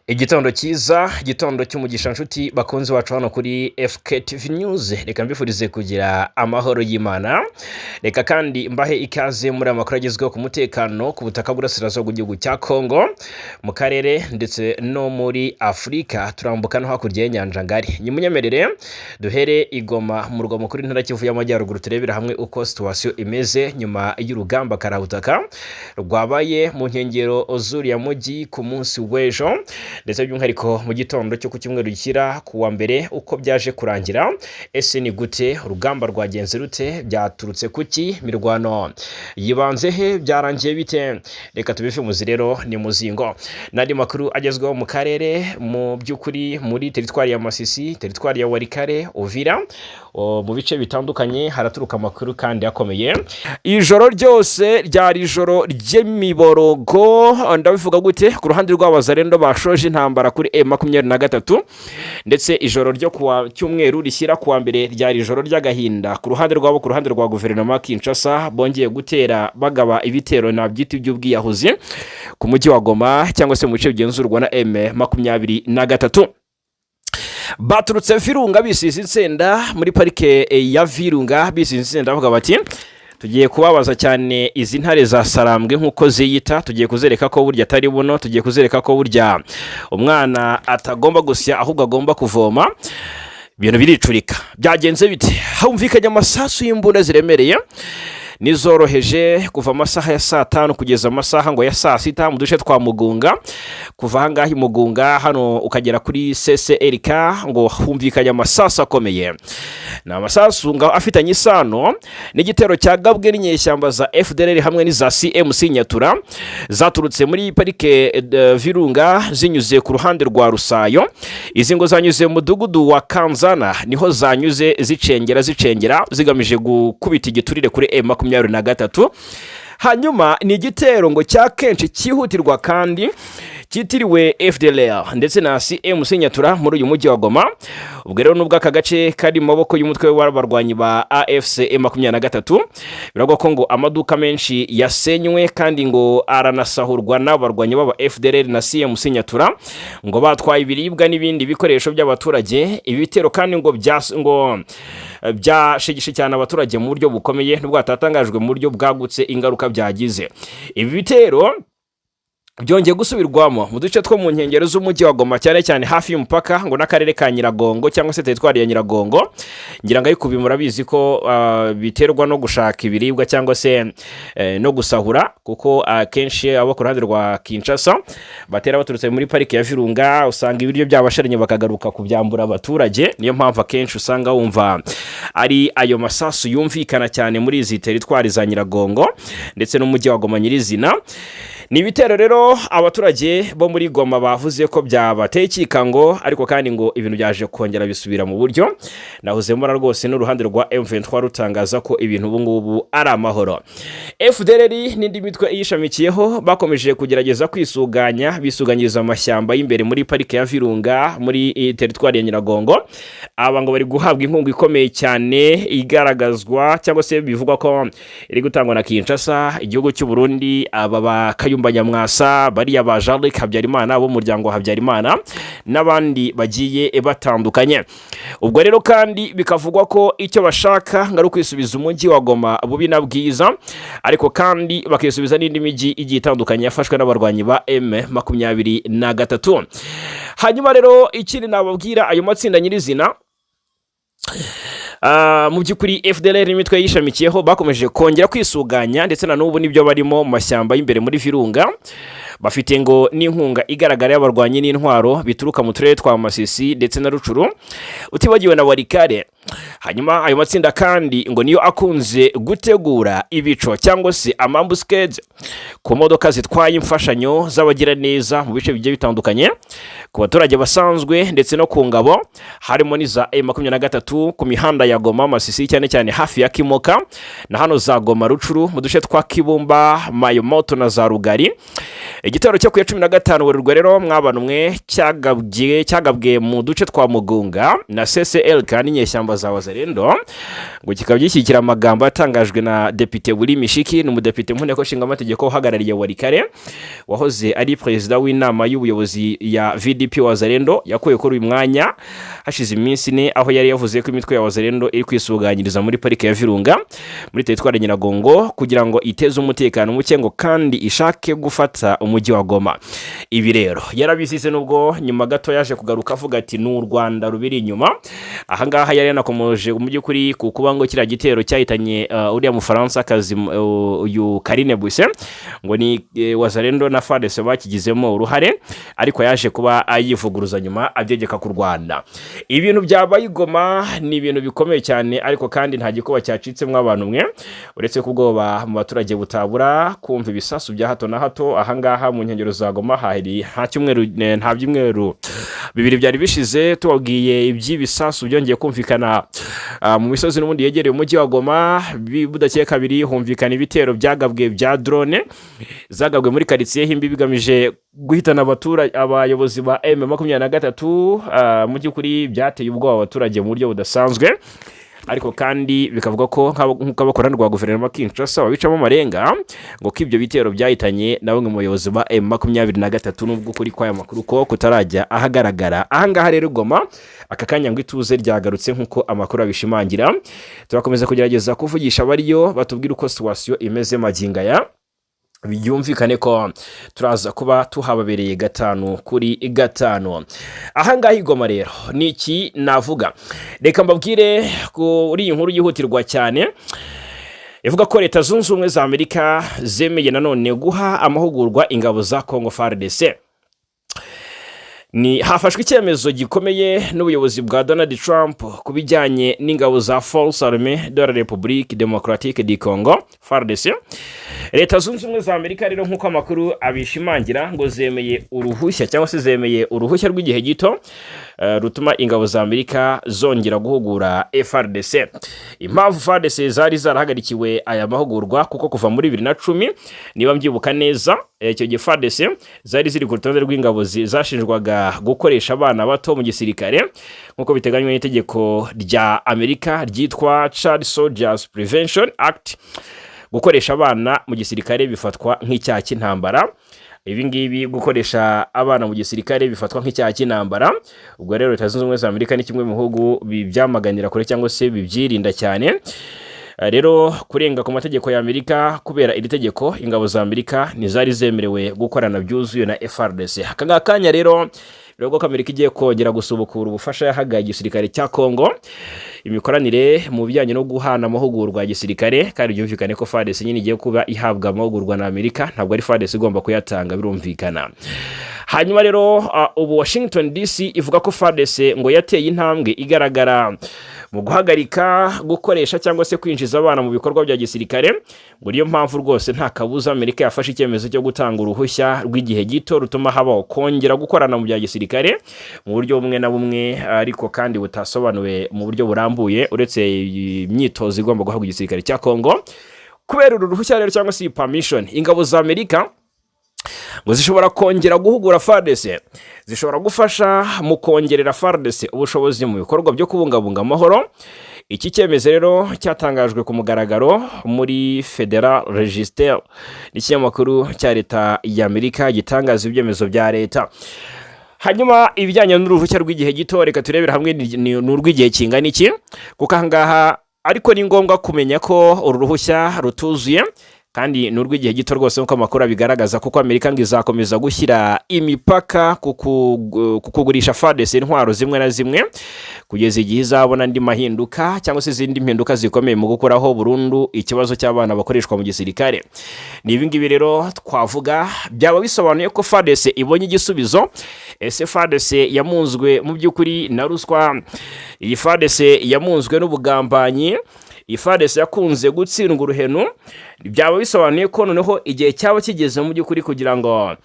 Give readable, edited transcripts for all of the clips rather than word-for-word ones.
Igitondo cyiza, igitondo cy'umugisha nshuti bakunzi wacu hano kuri FKTV News. Reka mbifurize kugira amahoro y'Imana. Reka kandi mbahe ikaze muri amakuru agezweho ku mutekano ku butaka bw'Uburasirazuba bw'igihugu cya Kongo, mu karere ndetse no muri Afurika. Turambuka no hakurya y'inyanja ngari. Nyimunyemerere duhere i Goma mu murwa mukuru w'intara Kivu y'Amajyaruguru, turebera hamwe uko situation imeze nyuma y'urugamba karabutaka rwabaye mu nkengero z'uriya mujyi ku munsi w'ejo, ndetse by'umwihariko mu gitondo cyo ku cyumweru gishyira ku wa mbere uko byaje kurangira. Ese ni gute urugamba rwagenze rute? Byaturutse kuki? Mirwano yibanze he? Byarangiye bite? Reka tubifimuzi rero ni muzingo. Nandi makuru agezweho mu karere, mu by'ukuri muri teritwari ya Masisi, teritwari ya Walikale, Uvira, mu bice bitandukanye haraturuka amakuru kandi akomeye. Ijoro ryose ryari ijoro ry'imiborogo, ndabivuga gute? Ku ruhande rw'abazarendo bashoje intambara kuri M23, ndetse ijoro ryo kuwa cyumweru rishyira kuwa mbere ryari ijoro ry'agahinda ku ruhande rwabo, ku ruhande rwa guverinoma Kinshasa bongeye gutera bagaba ibitero na byiti by'ubwiyahuzi ku mujyi wa Goma cyangwa se mu bice bigenzurwa na M23. Baturutse Virunga bisize insenda muri parike ya Virunga, bisize insenda bavuga bati tugiye kubabaza cyane izi ntare za Sarambwe nk'uko ziyita, tugiye kuzereka ko burya atari buno, tugiye kuzereka ko burya umwana atagomba gusya ahubwo agomba kuvoma. Ibintu biricurika. Byagenze bite? Humvikanye amasasu y'imbunda ziremereye nizoroheje kuva amasaha ya saa 5 kugeza amasaha ngo ya saa 6 mu duce twa Mugunga. Kuva ahangaha Mugunga hano ukagera kuri CCRK ngo humvikanye amasasu akomeye. Na amasasu ngo afitanye isano n'igitero cyagabwe n'inyeshyamba za FDLR hamwe n'iza CMC Nyatura zaturutse muri parike Virunga zinyuze ku ruhande rwa Rusayo. Izi ngo zanyuze mu mudugudu wa Kanzana, niho zanyuze zicengera zigamije gukubita igiturire kuri M23. Hanyuma ni igitero ngo cya kenshi cyihutirwa kandi kitiriwe FDLR ndetse na CMC Nyatura muri uyu mujyi wa Goma. Ubwo rero nubwo aka gace kari mu maboko y'umutwe w'abarwanyi ba AFC M23, biragwa ko ngo amaduka menshi yasenywe kandi ngo aranasahurwa n'abarwanyi b'aba FDLR na CMC Nyatura, ngo batwaye ibiribwa n'ibindi bikoresho by'abaturage. Ibi bitero kandi ngo byashegishe cyane abaturage mu buryo bukomeye, nubwo hatatangajwe mu buryo bwagutse ingaruka byagize. Ibi bitero byongeye gusubirwamo mu duce two mu nkengero z'umujyi wa Goma, cyane cyane hafi y'umupaka ngo n'akarere ka Nyiragongo cyangwa se teritwari ya Nyiragongo. Ngira ngo ariko murabizi ko biterwa no gushaka ibiribwa cyangwa se no gusahura, kuko akenshi abo ku ruhande rwa Kinshasa batera baturutse muri parike ya Virunga, usanga ibiryo byabasharanye bakagaruka kubyambura abaturage. Niyo mpamvu akenshi usanga wumva ari ayo masasu yumvikana cyane muri izi teritwari za Nyiragongo ndetse n'umujyi wa Goma nyirizina. Ni ibitero rero abaturage bo muri Goma bavuze ko byabateye ikikango, ariko kandi ngo ibintu byaje kongera bisubira mu buryo. Nahuze mbona rwose n'uruhande rwa M23 rutangaza ko ibintu ubu ngubu ari amahoro. FDLR n'indi mitwe iyishamikiyeho bakomeje kugerageza bisuganyiriza amashyamba y'imbere muri parike ya Virunga muri teritwari ya Nyiragongo. Aba ngo bari guhabwa inkunga ikomeye cyane igaragazwa cyangwa se bivugwa ko iri gutangwa na Kinshasa, igihugu cy'u Burundi, aba Nyamwasa, bariya ba Jean-Luc Habyarimana bo muryango Habyarimana n'abandi bagiye batandukanye. Ubwo rero kandi bikavugwa ko icyo bashaka ngari kwisubiza umujyi wa Goma bubi na bwiza, ariko kandi bakisubiza n'indi mijyi igiye itandukanye yafashwe n'abarwanyi ba M23. Hanyuma rero ikindi nababwira ayo matsinda nyirizina, mu by'ukuri FDLR n'imitwe yishamikiyeho bakomeje kongera kwisuganya, ndetse na n'ubu nibyo barimo mu mashyamba y'imbere muri Virunga. Bafite ngo n'inkunga igaragara y'abarwanyi n'intwaro bituruka mu turere twa Masisi ndetse na Rucuru, utibagiwe na Walikale. Hanyuma ayo matsinda kandi ngo niyo akunze gutegura ibico cyangwa se amambuskede ku modoka zitwaye imfashanyo z'abagira neza mu bice bigiye bitandukanye, ku baturage basanzwe ndetse no ku ngabo, harimo n'iza M23 ku mihanda ya Goma Masisi, cyane cyane hafi ya Kimoka na hano za Goma Rucuru mu duce twa Kibumba, Mayomoto na za Rugari. Igitero cyo ku 15 Werurwe rero mwabana umwe cyagabwe mu duce twa Mugunga na CCRK n'inyeshyamba za Wazalendo ngo kikaba gishyigikira amagambo yatangajwe na Depite Willy Mishiki, ni umudepite mu nteko ishinga amategeko uhagarariye Walikale wahoze ari perezida w'inama y'ubuyobozi ya VDP Wazalendo, yakuye kuri uyu mwanya hashize iminsi ine, aho yari yavuze ko imitwe ya Wazalendo iri kwisuganyiriza muri parike ya Virunga muri teritwari Nyiragongo kugira ngo iteze umutekano muke ngo kandi ishake gufata umujyi wa Goma. Ibi rero yarabisize nubwo nyuma gato yaje kugaruka avuga ati n'u Rwanda rubiri inyuma. Aha ngaha yari yanakomoje mu by'ukuri ku kuba ngo kira gitero cyahitanye uriya Mufaransa kazi uyu Karine Buse ngo ni Wazalendo na FARDC bakigizemo uruhare, ariko yaje kuba ayivuguruza nyuma abyegeka ku Rwanda. Ibintu byabaye i Goma ni ibintu bikomeye cyane, ariko kandi nta gikuba cyacitsemo abantu mwe uretse kubwoba mu baturage butabura kumva ibisasu bya hato na hato. Aha ngaha mu nkengero za Goma hari nta byumweru bibiri byari bishize tubabwiye iby'ibisasu byongeye kumvikana mu misozi n'ubundi yegereye umujyi wa Goma. Budakeye kabiri humvikana ibitero byagabwe bya drone zagabwe muri quartier Himbi bigamije guhitana abayobozi ba M23. Mu by'ukuri byateye ubwoba abaturage mu buryo budasanzwe, ariko kandi bikavuga ko nk'uko abakorana rwa guverinoma Kinshasa babicamo amarenga ngo k'ibyo bitero byahitanye na bamwe mu bayobozi ba M23, nubwo kuri kw'aya makuru ko kutarajya ahagaragara. Aha ngaha rero Goma aka kanya ngo ituze ryagarutse nk'uko amakuru abishimangira. Turakomeza kugerageza kuvugisha abariyo batubwira uko situation imeze maginga ya byumvikane ko turaza kuba tuhababereye 5-5. Aha ngaha i Goma rero niki navuga, reka mbabwire kuri iyi nkuru yihutirwa cyane ivuga ko Leta Zunze Ubumwe za Amerika zemeye nanone guha amahugurwa ingabo za Congo FARDC. Ni hafashwe icyemezo gikomeye n'ubuyobozi bwa Donald Trump kubijyanye n'ingabo za Force Armée de la République Démocratique du Congo FARDC. Leta Zunze Ubumwe za Amerika rero nk'uko amakuru abishimangira ngo zemeye uruhushya cyangwa se zemeye uruhushya rw'igihe gito rutuma ingabo za Amerika zongera guhugura FARDC. Impamvu FARDC zari zarahagarikiwe aya mahugurwa kuko kuva muri 2010 niba mbyibuka neza icyo gihe FARDC zari ziri ku rutonde rw'ingabo zashinjwaga gukoresha abana bato mu gisirikare nk'uko biteganywa n'itegeko rya Amerika ryitwa Child Soldiers Prevention Act. Gukoresha abana mu gisirikare bifatwa nk'icyaha cy'intambara. Ibi ngibi gukoresha abana mu gisirikare bifatwa nk'icyaha cy'intambara. Ubwo rero Leta Zunze Ubumwe za Amerika ni kimwe mu bihugu byamaganira kure cyangwa se bibyirinda cyane. Rero kurenga ku mategeko ya Amerika kubera iri tegeko ingabo za Amerika ntizari zemerewe gukorana byuzuye na FARDC. Aka kanya rero birego ko Amerika igiye kongera gusubukura ubufasha yahaga igisirikare cya Congo, imikoranire mu bijyanye no guhana amahugurwa ya gisirikare, kandi byumvikane ko FARDC nyine igiye kuba ihabwa amahugurwa na Amerika, ntabwo ari FARDC igomba kuyatanga, birumvikana. Hanyuma rero ubu Washington DC ivuga ko FARDC ngo yateye intambwe igaragara mu guhagarika gukoresha cyangwa se kwinjiza abana mu bikorwa bya gisirikare, ngo niyo mpamvu rwose nta kabuza Amerika yafashe icyemezo cyo gutanga uruhushya rw'igihe gito rutuma habaho kongera gukorana mu bya gisirikare mu buryo bumwe na bumwe, ariko kandi butasobanuwe mu buryo burambuye uretse imyitozo igomba guhabwa igisirikare cya Congo. Kubera uru ruhushya rero cyangwa se permission, ingabo za Amerika ngo zishobora kongera guhugura FARDC, zishobora gufasha mu kongerera FARDC ubushobozi mu bikorwa byo kubungabunga amahoro. Iki cyemezo rero cyatangajwe ku mugaragaro muri Federal Register, n'ikinyamakuru cya Leta ya Amerika gitangaza ibyemezo bya leta. Hanyuma ibijyanye n'uruhushya rw'igihe gito reka turebera hamwe n'urw'igihe kingana iki, kuko aha ngaha ariko ni ngombwa kumenya ko uru ruhushya rutuzuye kandi n'urw'igihe gito rwose nk'uko amakuru abigaragaza, kuko Amerika ngo izakomeza gushyira imipaka kukugurisha FARDC intwaro zimwe na zimwe kugeza igihe izabona andi mahinduka cyangwa se izindi mpinduka zikomeye mu gukuraho burundu ikibazo cy'abana bakoreshwa mu gisirikare. Ni ibi ngibi rero twavuga byaba bisobanuye ko FARDC ibonye igisubizo. Ese FARDC yamunzwe mu by'ukuri na ruswa? Iyi FARDC yamunzwe n'ubugambanyi? FARDC yakunze gutsindwa uruhenu? Byaba bisobanuye ko noneho igihe cyaba kigeze mu by'ukuri kugira ngo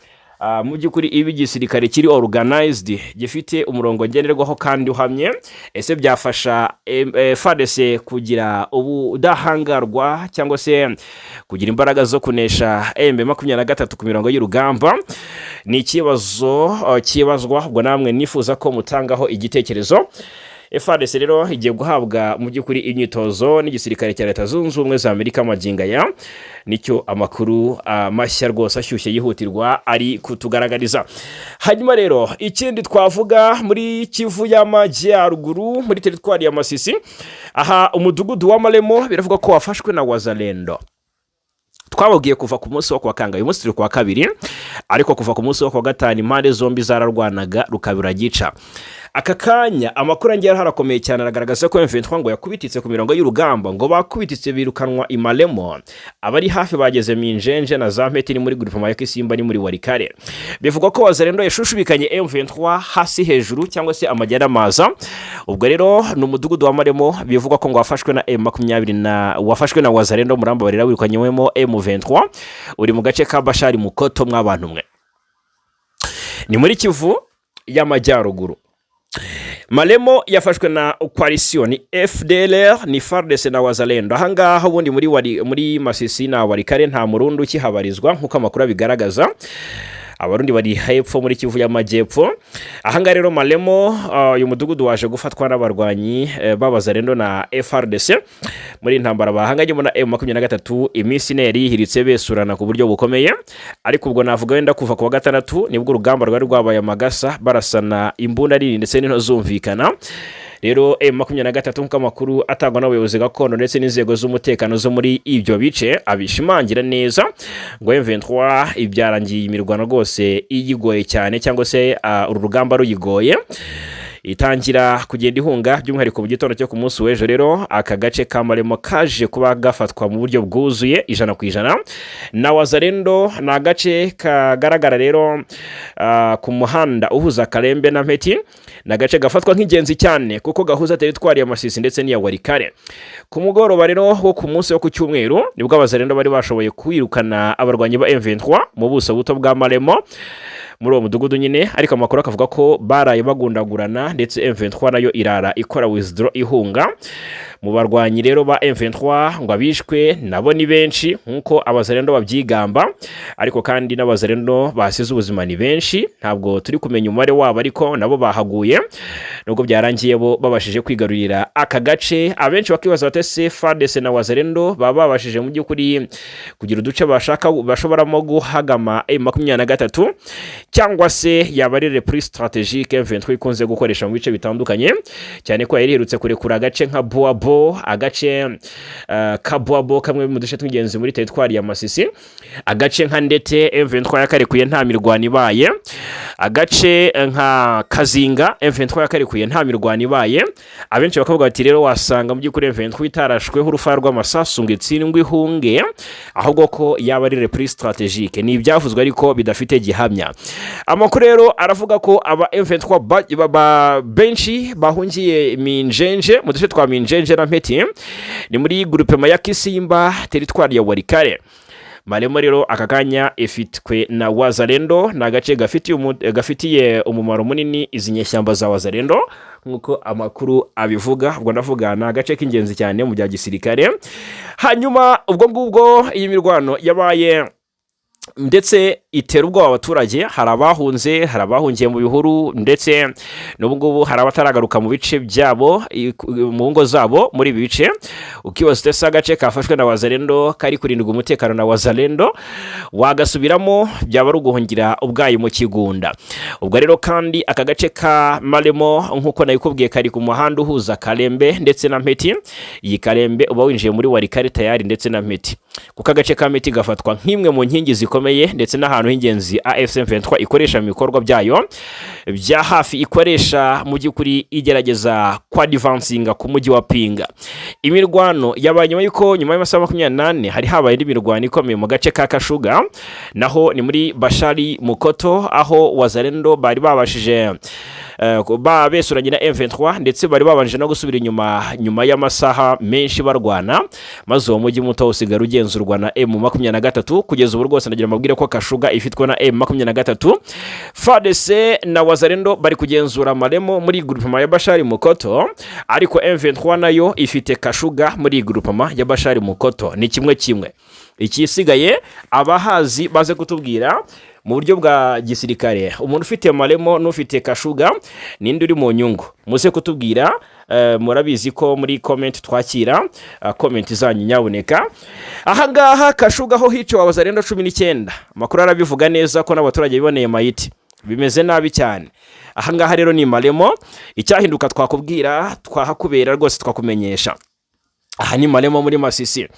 mu by'ukuri ibi gisirikare kiri organized gifite umurongo ngenderwaho kandi uhamye. Ese byafasha FARDC kugira ubudahangarwa cyangwa se kugira imbaraga zo kunesha M23 ku mirongo y'urugamba? Ni ikibazo kibazwa, ubwo namwe nifuza ko mutangaho igitekerezo. FARDC rero igiye guhabwa mu by'ukuri imyitozo n'igisirikare cya Leta Zunze Ubumwe za Amerika maginga ya nicyo amakuru mashya rwose ashyushye yihutirwa ari kutugaragariza. Hanyuma rero ikindi twavuga muri Kivu y'Amajyaruguru muri teritwari ya Masisi, aha umudugudu wa Malemo biravuga ko wafashwe na Wazalendo. Twababwiye kuva ku munsi wo kwa kanga, uyu munsi turi kwa kabiri, ariko kuva ku munsi wo kwa gatanu impande zombi zararwanaga rukabira gica. Aka kanya amakuru angera harakomeye cyane aragaragaza ko M23 ngo yakubititse ku mirongo y'urugamba, ngo bakubititse birukanwa Imalemo, abari hafi bageze Minjenje na Zampeti ni muri groupement ya Kisimba ni muri Warikare. Bivugwa ko Wazalendo yashushubikanye M23 hasi hejuru cyangwa se amajyana maza. Ubwo rero ni umudugudu wa Malemo bivugwa ko ngo wafashwe na M20 na wafashwe na Wazalendo muramba barira wirukanywemo M23 uri mu gace ka Bashari Mukoto mw'abantu mwe. Ni muri Kivu y'Amajyaruguru. Malemo yafashwe na coalition ni FDLR ni FARDC na Wazalendo. Ahangaha ubundi muri Masisi na Warikare nta murundi ukihabarizwa nkuko amakuru bigaragaza. Abarundi bari hepfo muri Kivu y'Amajyepfo. Ahanga rero Malemo uyu mudugudu waje gufatwa n'abarwanyi b'Abazalendo na FARDC muri intambara bahanganye na M23 iminsi neri yihiritse besurana ku buryo bukomeye, ariko ubwo navuga wenda kuva ku wa gatandatu nibwo urugamba rwari rwabaye amagasa barasana imbunda nini ndetse n'into zumvikana. Rero M23 nkuko amakuru atangwa n'abayobozi gakondo ndetse n'inzego z'umutekano zo muri ibyo bice abishimangira neza ngo M23 ibyarangiye imirwano rwose iyigoye cyane cyangwa se uru rugamba ruyigoye, itangira kugenda ihunga by'umwihariko mu gitondo cyo ku munsi w'ejo. Rero aka gace ka Malemo kaje kuba gafatwa mu buryo bwuzuye 100% na Wazalendo. Na gace kagaragara rero ku muhanda uhuza Kalembe na Mpeti, na gace gafatwa nk'ingenzi cyane kuko gahuza teritwari ya Masisi ndetse n'iya Warikare. Ku mugoroba rero wo ku munsi wo ku cyumweru nibwo Abazalendo bari bashoboye kwirukana abarwanyi ba M23 mu buso buto bwa Malemo muri uwo mudugudu nyine, ariko amakuru akavuga ko baraye bagundagurana ndetse M23 nayo irara ikora withdraw ihunga. Mu barwanyi rero ba M23 ngo abishwe nabo ni benshi nkuko Abazalendo babyigamba, ariko kandi n'Abazalendo basize ubuzima ni benshi, ntabwo turi kumenya umubare wabo ariko nabo bahaguye nubwo byarangiye bo babashije kwigarurira aka gace. Abenshi bakibaza batese FARDC na Wazalendo baba babashije mu by'ukuri kugira uduce bashoboramo guhagama M23 cyangwa se yabarire plus strategique M23 ikunze gukoresha mu bice bitandukanye, cyane ko yariherutse kurekura agace nka Boabo, agace Kaboabo kamwe mu duce tw'ingenzi muri teritwari ya Masisi, agace nka Ndete M23 yakarekuye nta mirwano ibaye, agace nka Kazinga M23 yakarekuye nta mirwano ibaye. Abenshi bakavuga bati rero wasanga mu by'ukuri M23 itarashweho urufa rw'amasasu ngo itsindwe ihunge, ahubwo ko yabarire plus strategique. Ni ibyavuzwe ariko bidafite gihamya. Amakuru rero aravuga ko aba M23 benshi bahungiye Minjenje mu duce twa Minjenje na Mpeti ni muri groupement ya Kisimba teritwari ya Warikare. Malemo rero aka kanya ifitwe na Wazalendo, na gace gafitiye umumaro munini izi nyeshyamba za Wazalendo nkuko amakuru abivuga. Ubwo ndavuga na gace k'ingenzi cyane mu bya gisirikare. Hanyuma ubwo ngubwo iyi mirwano yabaye ndetse itera ubwoba abaturage, hari abahunze, hari abahungiye mu bihuru, ndetse n'ubu ngubu hari abataragaruka mu bice byabo mu ngo zabo muri ibi bice. Ukibaza utese agace kafashwe na Wazalendo kari kurindwa umutekano na Wazalendo wagasubiramo byaba ari uguhungira ubwayi mu kigunda. Ubwo rero kandi aka gace ka Malemo nkuko nayikubwiye kari ku muhanda uhuza Kalembe ndetse na Mpeti. Iyi Kalembe uba winjiye muri Warikare tayari ndetse na Mpeti, kuko agace ka Mpeti gafatwa nk'imwe mu nkingi zikomeye ndetse n'ahantu h'ingenzi AFC M23 ikoresha mu bikorwa byayo bya hafi, ikoresha mu by'ukuri igerageza kwa advancinga ku mujyi wa Pinga. Imirwano yabaye nyuma y'uko nyuma y'amasaha 28 hari habaye indi mirwano ikomeye mu gace ka Kashuga, naho ni muri Bashari Mukoto, aho Wazalendo bari babashije besuranye na M23 ndetse bari babanje no gusubira nyuma y'amasaha menshi barwana, maze uwo mujyi muto usigara ugenzurwa na M23 kugeza ubu rwose. Ndagira mabwire ko Kashuga ifitwe na M23. FARDC na Wazalendo bari kugenzura Malemo muri groupement ya Bashari Mukoto, ariko M23 nayo ifite Kashuga muri groupement ya Bashari Mukoto. Ni kimwe. Ikisigaye abahazi baze kutubwira mu buryo bwa gisirikare, umuntu ufite Maremo n'ufite Kashuga ninde uri mu nyungu? Muze kutubwira. Murabizi ko muri comment twakira comment zanyu nyaboneka. Ahangaha Kashuga ho hice wabazarendo 19, amakuru arabivuga neza ko n'abaturage biboneye mayiti, bimeze nabi cyane. Ahangaha rero ni Maremo, icyahinduka twakubwira, twahakubera rwose twakumenyesha. Aha ni Maremo muri Masisi.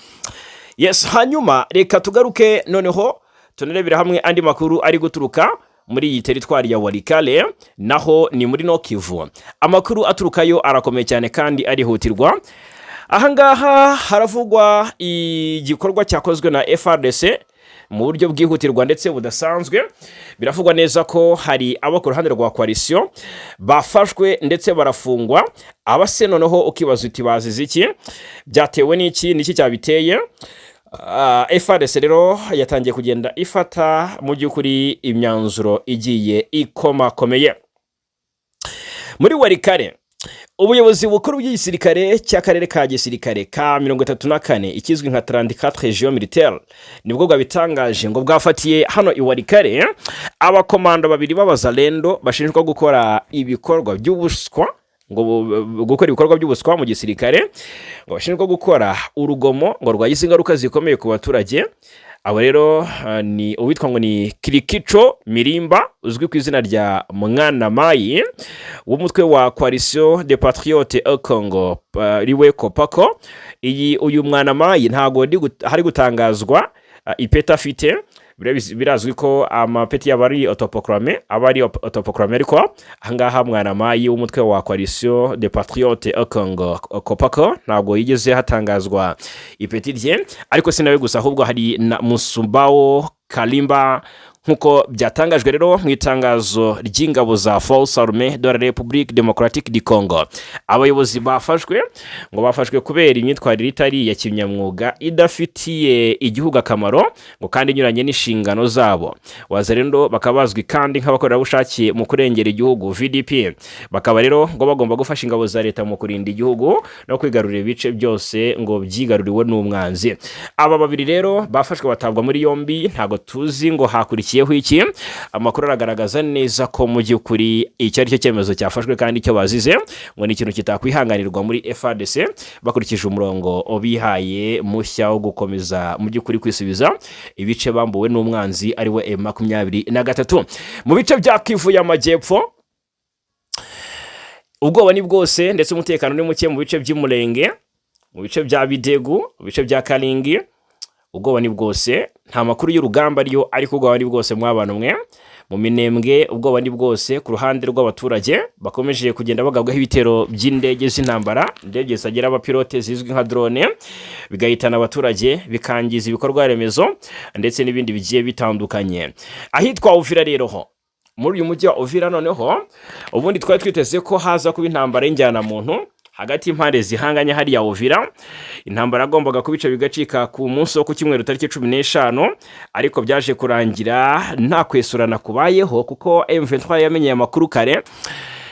Yes, hanyuma reka tugaruke noneho tunarebera hamwe andi makuru ari guturuka muri iyi teritwari ya Walikale, naho ni muri Nokivu. Amakuru aturukayo arakomeye cyane kandi arihutirwa. Ahangaha haravugwa igikorwa cyakozwe na FARDC mu buryo bwihutirwa ndetse budasanzwe. Biravugwa neza ko hari abo ku ruhande rwa coalition bafashwe ndetse barafungwa. Abase noneho ukibaza uti bazize iki, byatewe n'iki cyabiteye. FARDC rero yatangiye kugenda ifata mu by'ukuri imyanzuro igiye ikomakomeye. Muri Walikale, ubuyobozi bukuru bw'igisirikare cy'akarere ka gisirikare ka 34 ikizwi nka 34 region militaire nibwo bwabitangaje ngo bwafatiye hano i Walikale abakomando babiri b'abazalendo bashinjwa gukora ibikorwa by'ubuswa, mu gisirikare, ngo bashinjwa gukora urugomo ngo rwagize ingaruka zikomeye ku baturage. Abo rero ni uwitwa ngo ni Kirikico Mirimba, uzwi ku izina rya Mwana Mayi, w'umutwe wa Coalition des Patriotes au Congo, riwe Kopako. Uyu Mwana Mayi ntago hari gutangazwa ipeta afite. Birazwi ko amapeti y'abari autoproclamé ariko ahangaha Mwana Mayi w'umutwe wa Coalition des Patriotes au Congo Kopako ntabwo yigeze hatangazwa ipeti rye. Ariko sinawe gusa, ahubwo hari na Musumbao Kalimba, nkuko byatangajwe rero mu itangazo ry'ingabo za Force Armée de la République démocratique du Congo. Abayobozi bafashwe kubera imyitwarire itari ya kinyamwuga idafitiye igihugu akamaro ngo kandi inyuranye n'inshingano zabo. Wazarendo bakabazwi kandi nk'abakorerabushake mu kurengera igihugu VDP, bakaba rero ngo bagomba gufasha ingabo za leta mu kurinda igihugu no kwigarurira ibice byose ngo byigaruriwe n'umwanzi. Aba babiri rero bafashwe batabwa muri yombi, ntago tuzi ngo hakurikiye iki. Amakuru aragaragaza neza ko mu by'ukuri icyo ari cyo cyemezo cyafashwe kandi icyo bazize ngo ni ikintu kitakwihanganirwa muri FARDC, bakurikije umurongo obihaye mushya wo gukomeza mu by'ukuri kwisubiza ibice bambuwe n'umwanzi ari we M23. Mu bice bya Kivu y'Amajyepfo ubwoba ni bwose ndetse umutekano ni muke mu bice by'Umurenge, mu bice bya Bidegu, mu bice bya Kalingi. Ubwoba ni bwose, nta makuru y'urugamba ariyo, ariko ubwoba ni bwose mwabana mwe. Mu Minembwe ubwoba ni bwose ku ruhande rw'abaturage bakomeje kugenda bagabwaho ibitero by'indege z'intambara, indege zagera abapilote zizwi nka drone, bigahitana abaturage bikangiza ibikorwa remezo ndetse n'ibindi bigiye bitandukanye. Ahitwa Uvira rero ho, muri uyu mujyi wa Uvira noneho ubundi twari twiteze ko haza kuba intambara y'injyana muntu hagati y'impande zihanganye hari ya Uvira. Intambara agombaga kubica bigacika ku munsi wo ku cyumweru tariki 15, ariko byaje kurangira nta kwesurana kubayeho kuko M23 yamenye amakuru kare,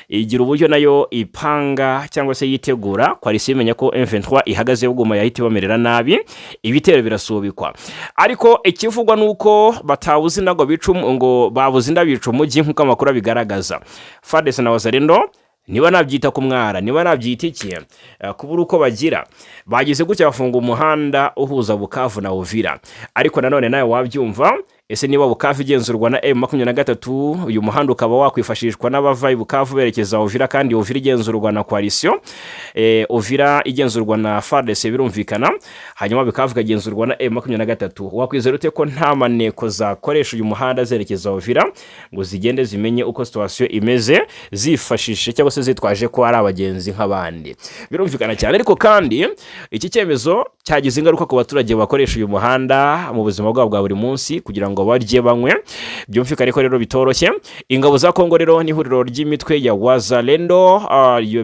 igira uburyo nayo ipanga cyangwa se yitegura Coalition imenya ko M23 ihagaze buguma yahita bamerera nabi, ibitero birasubikwa. Ariko ikivugwa nuko batawuzi nago bicumu ngo babuze ndabica umujyi nkuko amakuru bigaragaza. FARDC na Wazalendo niba nabyita kumwara, niba nabyita iki kubura uko bagira, bagize gutya bafunga umuhanda uhuza Bukavu na Uvira. Ariko nanone nawe wabyumva, ese niba Bukavu igenzurwa na M23, uyu muhanda ukaba wakwifashishwa n'abava i Bukavu berekeza Uvira, kandi Uvira igenzurwa na Coalition, Uvira igenzurwa na FARDC birumvikana, hanyuma Bukavu igenzurwa na M23. Wakwizera ute ko nta maneko zakoresha uyu muhanda zerekeza Uvira ngo zigende zimenye uko situation imeze, zifashishe cyangwa se zitwaje ko ari abagenzi nk'abandi? Birumvikana cyane. Ariko kandi iki cyemezo cyagize ingaruka ku baturage bakoresha uyu muhanda mu buzima bwabo bwa buri munsi kugira ngo barye banywe. Byumvikane ko rero bitoroshye. Ingabo za Kongo rero n'ihuriro ry'imitwe ya Wazalendo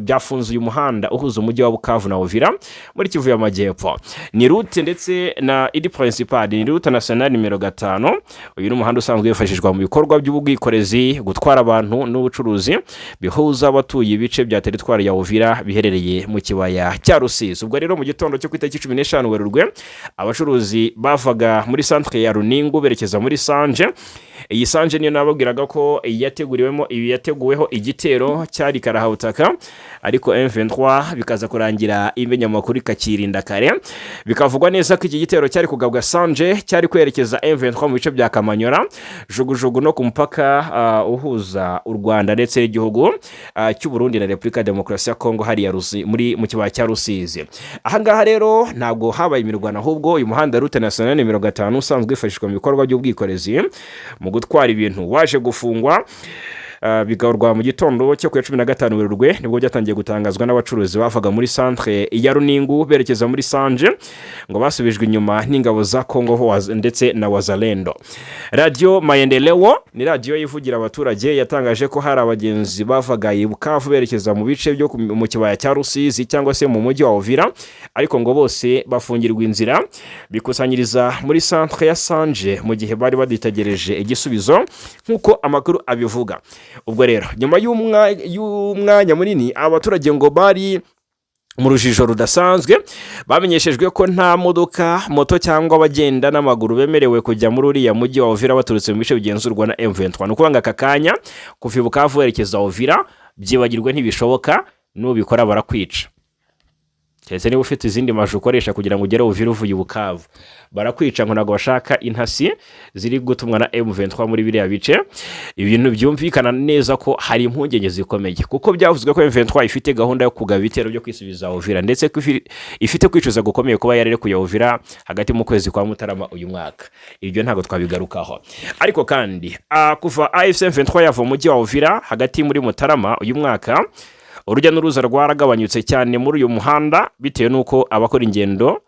byafunze uyu muhanda uhuza umujyi wa Bukavu na Uvira muri Kivu y'Amajyepfo. Ni route ndetse na idi principal, ni route nationale numero 5. Uyu n'umuhanda usanzwe wifashishwa mu bikorwa by'ubwikorezi, gutwara abantu n'ubucuruzi bihuza abatuye ibice bya teritwari ya Uvira biherereye mu kibaya cya Rusizi. Ubwo rero mu gitondo cyo ku itariki 15 Werurwe abacuruzi bavaga muri centre ya Runingu berekeza berekeza muri Sanje. Iyi Sanje niyo nababwiraga ko yateguweho igitero cyari karahawutaka, ariko M23 bikaza kurangira imenya makuru ikakirinda kare. Bikavugwa neza ko iki gitero cyari kugabwa Sanje, cyari kwerekeza M23 mu bice bya Kamanyora, Jugujugu no ku mupaka uhuza u Rwanda ndetse n'igihugu cy'u Burundi na Repubulika Demokarasi ya Kongo hariya mu kibaya cya Rusizi. Aha ngaha rero ntabwo habaye imirwano, ahubwo uyu muhanda Route Nationale 50 usanzwe wifashishwa mu bikorwa by'ubwikorezi mu gutwara ibintu waje gufungwa. Bigaurwa mu gitondo cyo ku 15 Werurwe nibwo byatangiye gutangazwa n'abacuruzi bavaga muri centre ya Runingu berekeza muri Sanje, ngo basubijwe inyuma n'ingabo za Kongo ndetse na Wazalendo. Radio Maendeleo ni radio yivugira abaturage yatangaje ko hari abagenzi bavaga i Bukavu berekeza mu bice byo mu kibaya cya Rusizi cyangwa se mu mujyi wa Uvira, ariko ngo bose bafungirwa inzira bikusanyiriza muri centre ya Sanje mu gihe bari baditegereje igisubizo nkuko amakuru abivuga. Ubwo rero nyuma y'umwanya munini abaturage ngo bari mu rujijo rudasanzwe, bamenyeshejwe ko nta modoka, moto cyangwa abagenda n'amaguru bemerewe kujya muri uriya mujyi wa Uvira baturutse mu bice bigenzurwa na M23. Nukubanga aka kanya kuva Bukavu werekeza Uvira byibagirwe ntibishoboka, nubikora barakwica. Cyese niba ufite izindi maje ukoresha kugira ngo ugere Uvira uvuye Bukavu, barakwica ngo nago bashaka intasi ziri gutumwa na M23 muri biriya bice. Ibintu byumvikana neza ko hari impungenge zikomeye, kuko byavuzwe ko M23 ifite gahunda yo kugaba ibitero byo kwisubiza Uvira, ndetse ko ifite kwicuza gukomeye kuba yarerekuye Uvira hagati mu kwezi kwa Mutarama uyu mwaka. Ibyo ntago twabigarukaho. Ariko kandi kuva AFC M23 yava mu mujyi wa Uvira hagati muri Mutarama uyu mwaka, urujya n'uruza rwaragabanyutse cyane muri uyu muhanda bitewe nuko abakora ingendo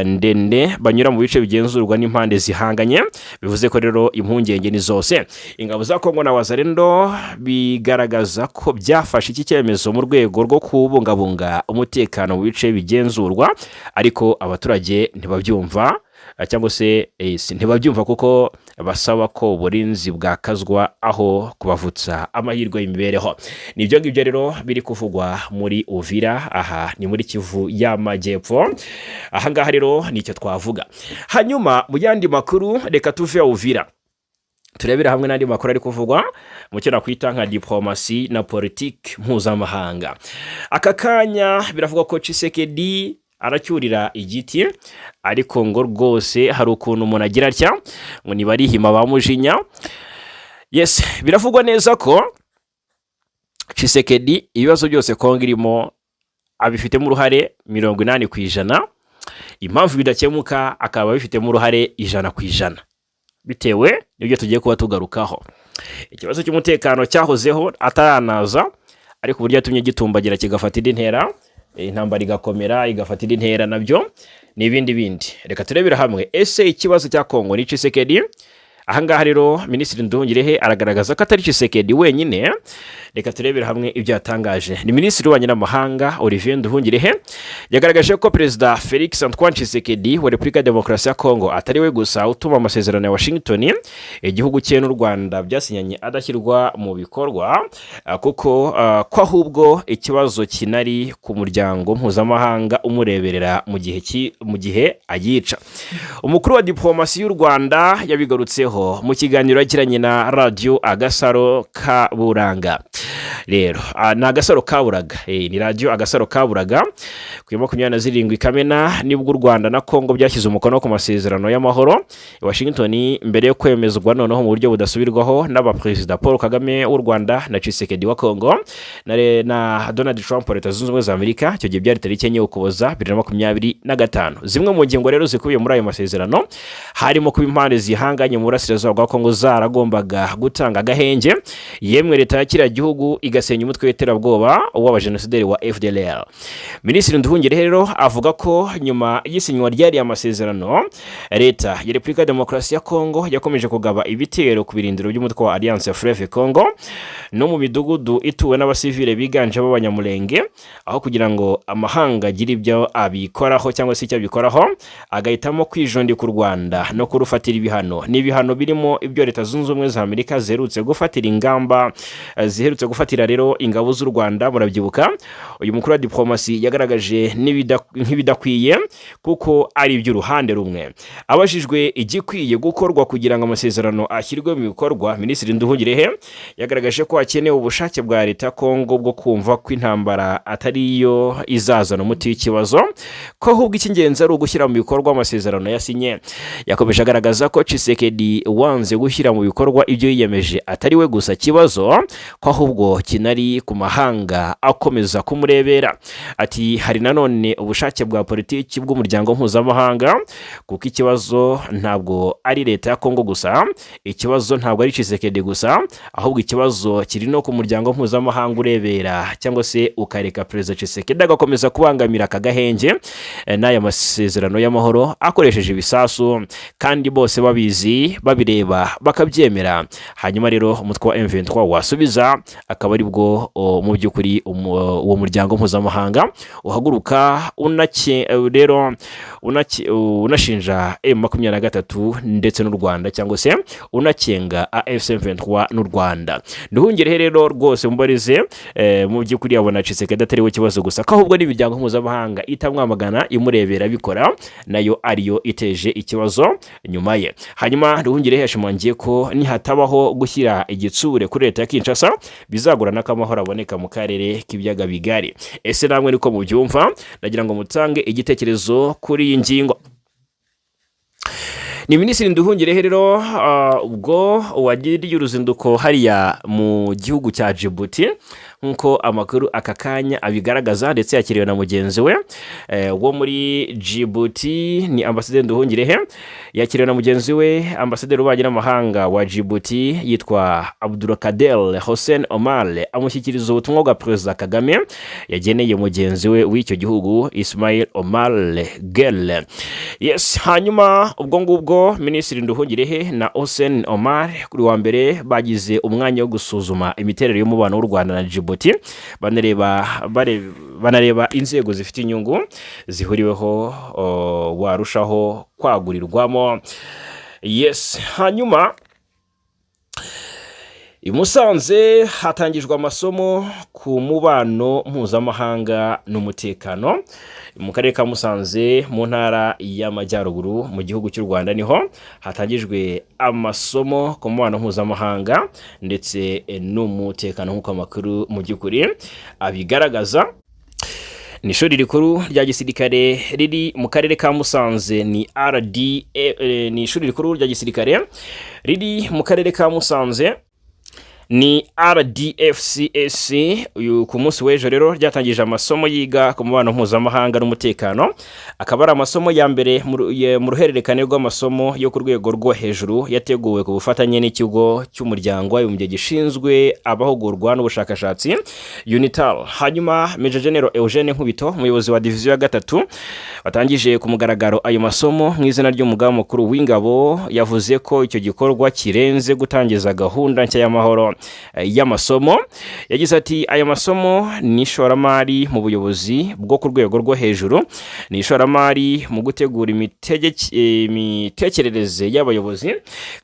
ndende banyura mu bice bigenzurwa n'impande zihanganye. Bivuze ko rero impungenge ni zose. Ingabo za Kongo na Wazalendo bigaragaza ko byafashe iki cyemezo mu rwego rwo kubungabunga umutekano mu bice bigenzurwa, ariko abaturage ntibabyumva cyangwa se ntibabyumva kuko basaba ko uburinzi bwakazwa aho kubavutsa amahirwe y'imibereho. Nibyo ngibyo rero biri kuvugwa muri Uvira, aha ni muri Kivu y'Amajyepfo. Aha ngaha rero nicyo twavuga. Hanyuma mu yandi makuru reka tuve Uvira turebera hamwe n'andi makuru ari kuvugwa mu cyo nakwita nka diplomasi na politiki mpuzamahanga. Aka kanya biravugwa ko Tshisekedi aracyurira igiti, ariko ngo rwose hari ukuntu umuntu agira atya ngo nibarihima bamujinya. Yes, biravugwa neza ko Tshisekedi ibibazo byose Kongo irimo abifitemo uruhare 80%, impamvu bidakemuka akaba bifitemo uruhare 100%, bitewe n'ibyo tugiye kuba tugarukaho. Ikibazo cy'umutekano cyahozeho ataranaza, ariko uburyo yatumye gitumbagira kigafata indi ntera, intambara igakomera igafata indi ntera, nabyo n'ibindi. Reka turebera hamwe ese ikibazo cya Kongo ni Tshisekedi. Aha ngaha rero Minisitiri Nduhungirehe aragaragaza ko atari Tshisekedi wenyine. Reka turebera hamwe ibyo yatangaje. Ni Minisitiri w'Ububanyi n'Amahanga Olivier Nduhungirehe yagaragaje ko Perezida Felix Antoine Tshisekedi wa Repubulika Demokarasi ya Kongo atari we gusa utuma amasezerano ya Washington igihugu cye n'u Rwanda byasinyanye adashyirwa mu bikorwa, kuko ko ahubwo ikibazo kinari ku muryango mpuzamahanga umureberera mu gihe ayica. Umukuru wa diplomasi y'u Rwanda yabigarutseho mu kiganiro yagiranye na Radio Agasaro Kaburanga. Rero na Agasaro Kaburaga, ni radio Agasaro Kaburaga ku 27 Kamena nibwo u Rwanda na Kongo byashyize umukono ku masezerano y'amahoro i Washington mbere yo kwemezwa noneho mu buryo budasubirwaho n'abaperezida Paul Kagame w'u Rwanda na Tshisekedi wa Kongo na Donald Trump wa Leta Zunze Ubumwe za Amerika. Icyo gihe byari tariki enye Ukuboza 2025. Zimwe mu ngingo rero zikubiye muri ayo masezerano harimo kuba impande zihanganye mu burasirazuba bwa Kongo zaragombaga gutanga agahenge, yemwe leta ya kiriya gihugu igasenya umutwe w'iterabwoba w'abajenosideri wa FDLR. Minisitiri Nduhungirehe rero avuga ko nyuma y'isinywa ryari amasezerano, leta ya Repubulika Demokarasi ya Kongo yakomeje kugaba ibitero ku birindiro by'umutwe wa Alliance Fleuve Congo no mu midugudu ituwe n'abasivile biganje b'abanyamulenge, aho kugira ngo amahanga agire ibyo abikoraho cyangwa se icyo abikoraho, agahitamo kwijondika u Rwanda no kurufatira ibihano. N'ibihano birimo ibyo Leta Zunze Ubumwe za Amerika ziherutse gufatira ingamba ziherutse gufatira rero ingabo z'u Rwanda. Murabyibuka uyu mukuru wa diplomasi yagaragaje nk'ibidakwiye kuko ari iby'uruhande rumwe. Abajijwe igikwiye gukorwa kugira ngo amasezerano ashyirwe mu bikorwa, Minisitiri Nduhungirehe yagaragaje ko hakenewe ubushake bwa leta ya Kongo bwo kumva ko intambara atari yo izazana umuti w'ikibazo, ko ahubwo icy'ingenzi ari ugushyira mu bikorwa amasezerano yasinye. Yakomeje agaragaza ko Tshisekedi wanze gushyira mu bikorwa ibyo yiyemeje atari we gusa kibazo, ko ahubwo kinari ku mahanga akomeza kumurebera. Ati hari nanone ubushake bwa politiki bw'umuryango mpuzamahanga, kuko ikibazo ntabwo ari leta ya Kongo gusa, ikibazo ntabwo ari Tshisekedi gusa, ahubwo ikibazo kiri no ku muryango mpuzamahanga urebera, cyangwa se ukareka Perezida Tshisekedi agakomeza kubangamira aka gahenge n'aya masezerano y'amahoro akoresheje ibisasu, kandi bose babizi, babireba, bakabyemera. Hanyuma rero umutwe wa M23 wasubiza, akaba ari bwo mu by'ukuri uwo muryango mpuzamahanga uhaguruka unashinja M23 ndetse n'u Rwanda, cyangwa se unakenga AFC M23 n'u Rwanda. Nduhungirehe rero rwose mbarize mu by'ukuri yabona Tshisekedi atari we kibazo gusa, ko ahubwo n'imiryango mpuzamahanga itamwamagana imurebera bikora, nayo ariyo iteje ikibazo nyuma ye. Hanyuma Nduhungirehe yashimangiye ko nihatabaho gushyira igitsure kuri leta ya Kinshasa, bizagorana ko amahoro aboneka mu karere k'ibiyaga bigari. Ese namwe niko mubyumva? Nagira ngo mutange igitekerezo kuri iyi ngingo. Ni Minisitiri Nduhungirehe rero ubwo wagiriye uruzinduko hariya mu gihugu cya Djibouti, nkuko amakuru aka kanya abigaragaza, ndetse yakiriwe na mugenzi we wo muri Djibouti. Ni Ambasaderi Nduhungirehe yakiriwe na mugenzi we Ambasaderi w'ububanyi n'amahanga wa Djibouti yitwa Abdulkader Hossein Omar, amushyikiriza ubutumwa bwa Perezida Kagame yageneye mugenzi we w'icyo gihugu Ismail Omar Guelleh. Yes, hanyuma ubwo ngubwo Minisitiri Nduhungirehe na Hossein Omar kuri wa mbere bagize umwanya wo gusuzuma imiterere y'umubano w'u Rwanda na Djibouti, banareba inzego zifite inyungu zihuriweho warushaho kwagurirwamo. Yes, hanyuma i Musanze hatangijwe amasomo ku mubano mpuzamahanga n'umutekano. Mu karere ka Musanze mu ntara y'Amajyaruguru mu gihugu cy'u Rwanda niho hatangijwe amasomo ku mubano mpuzamahanga ndetse n'umutekano, nk'uko amakuru mu by'ukuri abigaragaza. Ni ishuri rikuru rya gisirikare riri mu karere ka Musanze, ni ishuri rikuru rya gisirikare riri mu karere ka Musanze, ni RDFCS. Uyu ku munsi w'ejo rero ryatangije amasomo yiga ku mubano mpuzamahanga n'umutekano, akaba ari amasomo ya mbere mu ruhererekane rw'amasomo yo ku rwego rwo hejuru yateguwe ku bufatanye n'ikigo cy'umuryango w'abibumbye gishinzwe abahugurwa n'ubushakashatsi UNITAL. Hanyuma Major General Eugene Nkubito, umuyobozi wa diviziyo ya gatatu, watangije ku mugaragaro ayo masomo mu izina ry'umugaba mukuru w'ingabo, yavuze ko icyo gikorwa kirenze gutangiza gahunda nshya y'amahoro y'amasomo. Yagize ati aya masomo ni ishoramari mu buyobozi bwo ku rwego rwo hejuru, ni ishoramari mu gutegura imitekerereze y'abayobozi,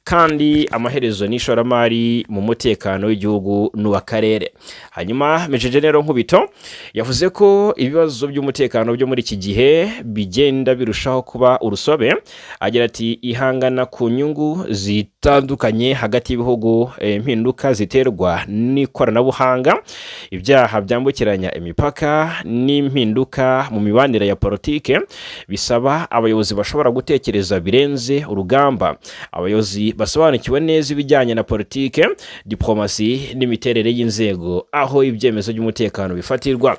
kandi amaherezo ni ishoramari mu mutekano w'igihugu n'uw'akarere. Hanyuma Major General Nkubito yavuze ko ibibazo by'umutekano byo muri iki gihe bigenda birushaho kuba urusobe. Agira ati ihangana ku nyungu zitandukanye hagati y'ibihugu, impinduka ziterwa n'ikoranabuhanga, ibyaha byambukiranya imipaka n'impinduka mu mibanire ya politike bisaba abayobozi bashobora gutekereza birenze urugamba, abayobozi basobanukiwe neza ibijyanye na politike, diplomasi n'imiterere y'inzego aho ibyemezo by'umutekano bifatirwa.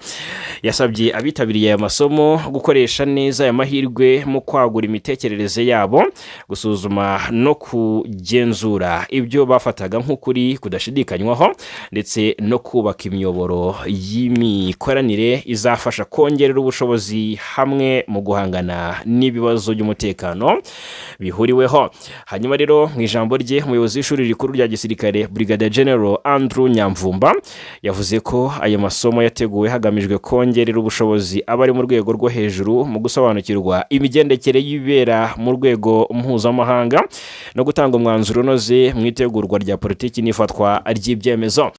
Yasabye abitabiriye aya masomo gukoresha neza aya mahirwe mu kwagura imitekerereze yabo, gusuzuma no kugenzura ibyo bafataga nk'ukuri kudashidikanywaho, ndetse no kubaka imiyoboro y'imikoranire izafasha kongerera ubushobozi hamwe mu guhangana n'ibibazo by'umutekano bihuriweho. Hanyuma rero mu ijambo rye umuyobozi w'ishuri rikuru rya gisirikare Brigadier General Andrew Nyamvumba yavuze ko aya masomo yateguwe hagamijwe kongerera ubushobozi abari mu rwego rwo hejuru mu gusobanukirwa imigendekere y'ibera mu rwego mpuzamahanga no gutanga umwanzuro unoze mu itegurwa rya politiki n'ifatwa ry'ibyemezo.